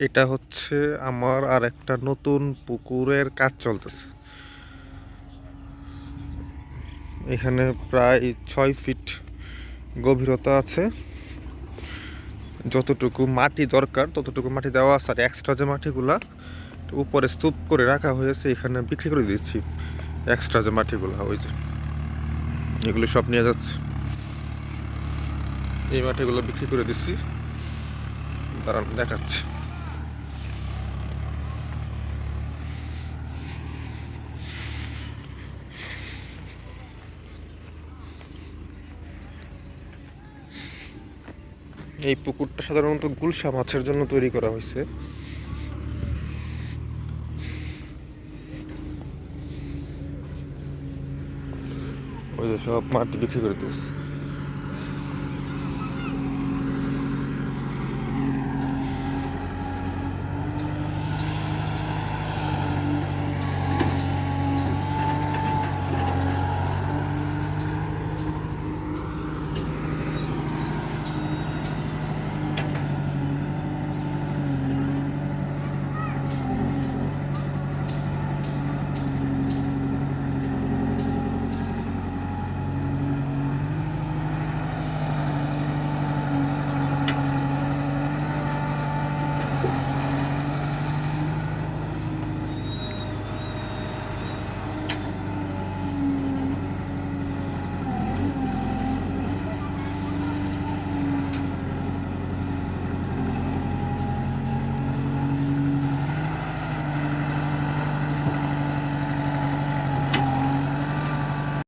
এটা হচ্ছে আমার আর একটা নতুন পুকুরের কাজ চলতেছে। এখানে প্রায় 6 ফিট গভীরতা আছে। যতটুকু মাটি দরকার ততটুকু মাটি দেওয়া আছে, আর এক্সট্রা যে মাটিগুলা উপরে স্তূপ করে রাখা হয়েছে এখানে বিক্রি করে দিচ্ছি। এক্সট্রা যে মাটিগুলো, ওই যে এগুলো সব নিয়ে যাচ্ছে। এই মাটিগুলো বিক্রি করে দিচ্ছি, দাঁড়ান দেখাচ্ছি। এই পুকুরটা সাধারণত গুলশা মাছের জন্য তৈরি করা হয়েছে। ওই যে সব মাটি বিক্রি করে দিচ্ছে।